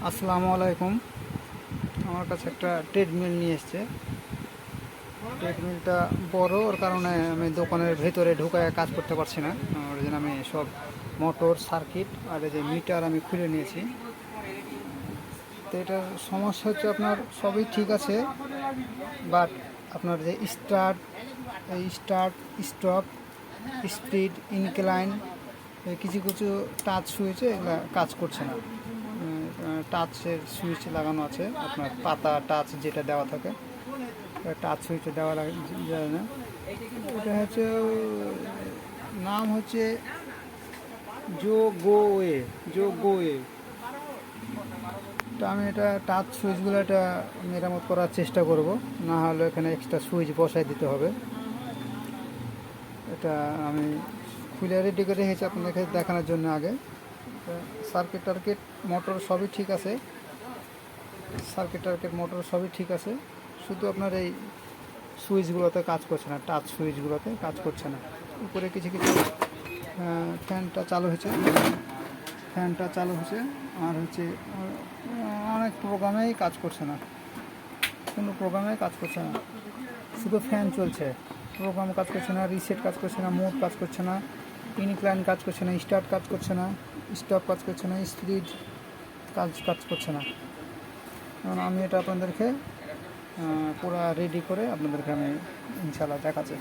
আসসালামু আলাইকুম। আমার কাছে একটা ট্রেডমিল নিয়ে এসছে। ট্রেডমিলটা বড়, ওর কারণে আমি দোকানের ভেতরে ঢুকায় কাজ করতে পারছি না। ওর জন্য আমি সব মোটর সার্কিট আর এই যে মিটার আমি খুলে নিয়েছি। তো এটার সমস্যা হচ্ছে আপনার সবই ঠিক আছে, বাট আপনার যে স্টার্ট স্টপ স্পিড ইনক্লাইন কিছু কিছু টাচ সুইচে এগুলো কাজ করছে না। টাচের সুইচ লাগানো আছে, আপনার পাতা টাচ যেটা দেওয়া থাকে টাচ সুইচে দেওয়া যায় না। এটা হচ্ছে নাম হচ্ছে জো গো ওয়ে। তো আমি এটা টাচ সুইচগুলো এটা মেরামত করার চেষ্টা করব, না হলে এখানে এক্সট্রা সুইচ বসাই দিতে হবে। এটা আমি খুলে রেডি করে রেখেছি আপনাদেরকে দেখানোর জন্য। আগে সার্কিট টার্কিট মোটর সবই ঠিক আছে, শুধু আপনার এই সুইচগুলোতে কাজ করছে না, টাচ সুইচগুলোতে কাজ করছে না। উপরে কিছু কিছু ফ্যানটা চালু হয়েছে, আর হচ্ছে অনেক প্রোগ্রামেই কাজ করছে না, কোনো প্রোগ্রামে কাজ করছে না, শুধু ফ্যান চলছে, প্রোগ্রাম কাজ করছে না, রিসেট কাজ করছে না, মোড কাজ করছে না, ইনক্লাইন কাজ করছে না, স্টার্ট কাজ করছে না, স্টপ কাজ করছে না, স্পিড কাজ করছে না। কারণ আমি এটা আপনাদেরকে পুরো রেডি করে আপনাদেরকে আমি ইনশাল্লাহ দেখাচ্ছি।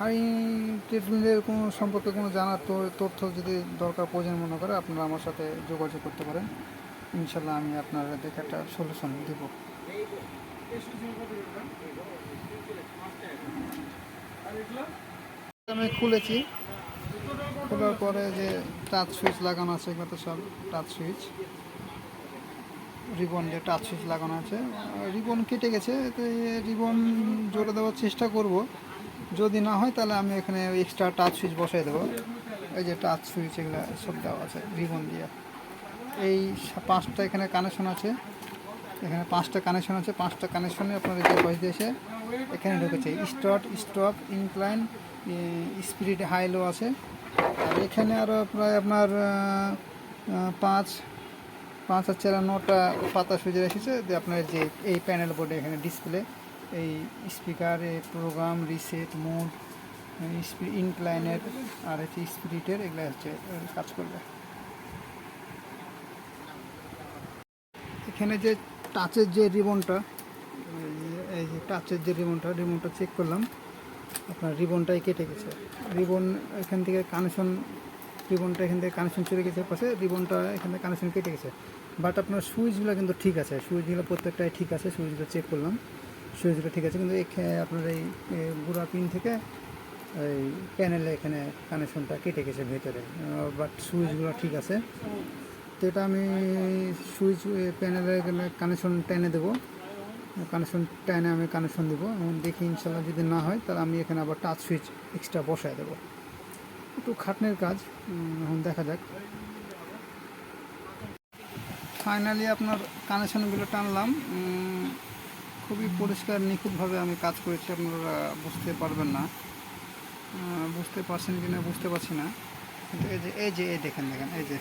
আর এই ট্রেডমিলের কোনো সম্পর্কে কোনো জানার তথ্য যদি দরকার প্রয়োজন মনে করে, আপনারা আমার সাথে যোগাযোগ করতে পারেন। ইনশাল্লাহ আমি আপনারা দেখে একটা সলিউশন দেব। আমি খুলেছি, খোলার পরে যে টাচ সুইচ লাগানো আছে এগুলো তো সব টাচ সুইচ, রিবন যে টাচ সুইচ লাগানো আছে রিবন কেটে গেছে। তো রিবন জোড়া দেওয়ার চেষ্টা করব, যদি না হয় তাহলে আমি এখানে এক্সট্রা টাচ সুইচ বসাই দেবো। এই যে টাচ সুইচ এগুলো সব দেওয়া আছে রিবন দিয়ে। এই 5টা এখানে কানেকশন আছে, এখানে 5টা কানেকশন আছে, 5টা কানেকশনে আপনার যে পাশ দিয়ে এসে এখানে ঢুকেছে start stop incline speed high low আছে। আর এখানে আরও প্রায় আপনার 5 আর 4 9টা পাতা সুইচে এসেছে। যে আপনার যে এই প্যানেল বোর্ডে এখানে ডিসপ্লে, এই স্পিকার, এই প্রোগ্রাম, রিসেট, মোড, ইনক্লাইনের আর হচ্ছে স্পিরিটের, এগুলো হচ্ছে কাজ করবে। এখানে যে টাচের যে রিবনটা, এই যে টাচের যে রিবনটা চেক করলাম, আপনার রিবনটাই কেটে গেছে। রিবন এখান থেকে কানেকশন চলে গেছে পাশে, রিবনটা এখান থেকে কানেকশন কেটে গেছে। বাট আপনার সুইচগুলো কিন্তু ঠিক আছে, সুইচগুলো প্রত্যেকটাই ঠিক আছে, সুইচগুলো চেক করলাম, সুইচগুলো ঠিক আছে। কিন্তু আপনার এই গুঁড়া পিন থেকে এই প্যানেলে এখানে কানেকশনটা কেটে গেছে ভেতরে, বাট সুইচগুলো ঠিক আছে। তো এটা আমি সুইচ প্যানেলে কানেকশন টেনে দেবো, আমি কানেকশন দেবো। দেখি ইনশাল্লাহ যদি না হয় তাহলে আমি এখানে আবার টাচ সুইচ এক্সট্রা বসায় দেবো। একটু খাটনির কাজ, এখন দেখা যাক। ফাইনালি আপনার কানেকশনগুলো টানলাম, খুবই পরিষ্কার নিখুঁতভাবে আমি কাজ করেছি। আপনারা বুঝতে পারবেন না, বুঝতে পারছেন কি না বুঝতে পারছি না, কিন্তু এই যে দেখেন এই যে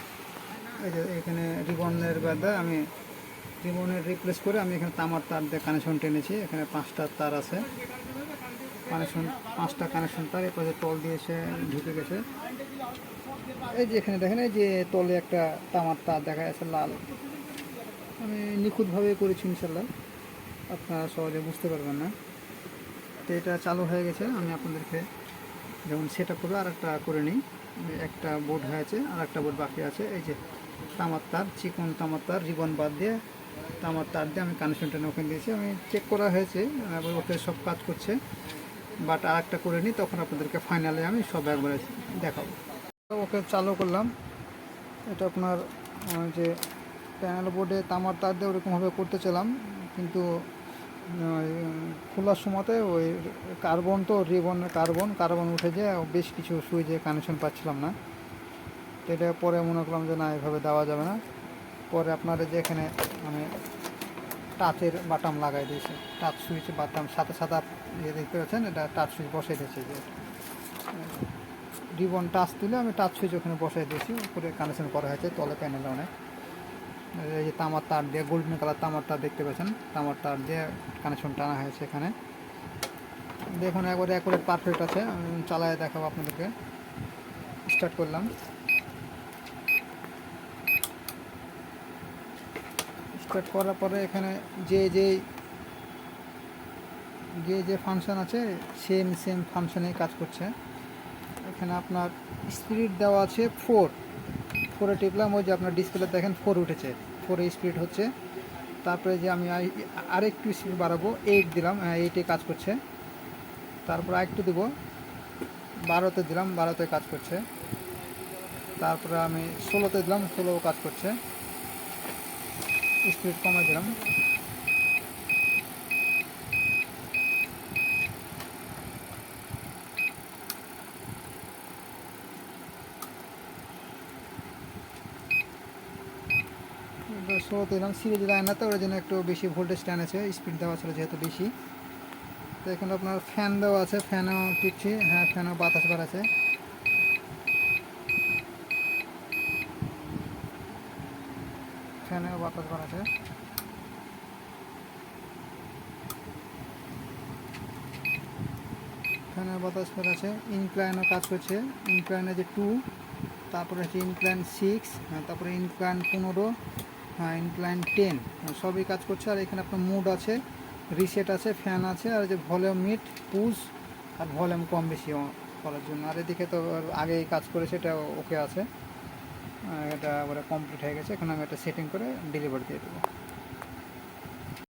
এখানে রিবনের বাদে আমি রিবনের রিপ্লেস করে আমি এখানে তামার তার দিয়ে কানেকশন টেনেছি। এখানে 5টা তার আছে, 5টা কানেকশন তার এরপরে তল দিয়ে এসে ঢুকে গেছে। এই যে এখানে দেখেন, এই যে তলে একটা তামার তার দেখা যাচ্ছে লাল। আমি নিখুঁতভাবে করেছি, ইনশাল্লাহ আপনারা সহজে বুঝতে পারবেন না। তো এটা চালু হয়ে গেছে, আমি আপনাদেরকে যখন সেট আপ করবো আর একটা করে নিই। একটা বোর্ড হয়েছে আর একটা বোর্ড বাকি আছে। এই যে তামার তার, চিকন তামার তার, রিবন বাদ দিয়ে তামার তার দিয়ে আমি কানেকশনটা ওখানে দিয়েছি। আমি চেক করা হয়েছে, ওকে সব কাজ করছে, বাট আর একটা করে নিই, তখন আপনাদেরকে ফাইনালে আমি সব একবারে দেখাবো। ওকে চালু করলাম। এটা আপনার যে প্যানেল বোর্ডে তামার তার দিয়ে ওরকমভাবে করতে চাইলাম, কিন্তু খোলার সময়তে ওই কার্বন, তো রিবনের কার্বন উঠে যায়, বেশ কিছু সুইচে কানেকশন পাচ্ছিলাম না। তো এটা পরে মনে করলাম যে না, এভাবে দেওয়া যাবে না। পরে আপনাদের যে এখানে আমি টাচের বাটাম লাগাই দিয়েছি, টাচ সুইচ বাটাম সাথে সাদা ইয়ে দেখতে পাচ্ছেন, এটা টাচ সুইচ বসাই দিয়েছি। যে রিবন টাচ দিলে আমি টাচ সুইচ ওখানে বসাই দিয়েছি, উপরে কানেকশন করা হয়েছে তলে প্যানেলে অনেক। এই যে তামার তার দিয়ে গোল্ডেন কালার তামার তার দেখতে পাচ্ছেন, তামার তার দিয়ে কানেকশন টানা হয়েছে এখানে। দেখুন একবারে অ্যাকুরেট পারফেক্ট আছে। আমি চালায় দেখাবো আপনাদেরকে। স্টার্ট করলাম, স্টার্ট করার পরে এখানে যে যে যে ফাংশন আছে সেম ফাংশনেই কাজ করছে। এখানে আপনার স্পিড দেওয়া আছে 4 টিপলাম, ওই যে আপনার ডিসপ্লে দেখেন 4 উঠেছে, 4 স্পিড হচ্ছে। তারপরে যে আমি আরেকটু স্পিড বাড়াবো, 8 দিলাম, 8এ কাজ করছে। তারপর আরেকটু দেবো, 12তে দিলাম, 12তে কাজ করছে। তারপরে আমি 16তে দিলাম, 16 কাজ করছে। স্পিড কমাই দিলাম। ষোলোতে দিলাম, সিরিজ লাইনাতে ওর জন্য একটু বেশি ভোল্টেজ টানেছে, স্পিড দেওয়া ছিল যেহেতু বেশি। তো এখানে আপনার ফ্যান দেওয়া আছে, ফ্যানও টিপছি, হ্যাঁ ফ্যানও বাতাস বাড়াচ্ছে। ফ্যানেও বাতাস বাড়াচ্ছে। ফ্যানের বাতাস বাড়াচ্ছে। ইনক্লাইনও কাজ করছে, ইনক্লাইনে যে 2, তারপরে হচ্ছে ইনক্লাইন 6, তারপরে ইনক্লাইন 15, হ্যাঁ ইনক্লাইন 10, সবই কাজ করছে। আর এখানে আপনার মুড আছে, রিসেট আছে, ফ্যান আছে, আর যে ভলিউম মিট, পুশ, আর ভলিউম কম বেশি করার জন্য। আর এদিকে তো আগেই কাজ করেছে, এটা ওকে আছে, এটা এবারে কমপ্লিট হয়ে গেছে। এখন আমি এটা সেটিং করে ডেলিভারি দিয়ে দেবো।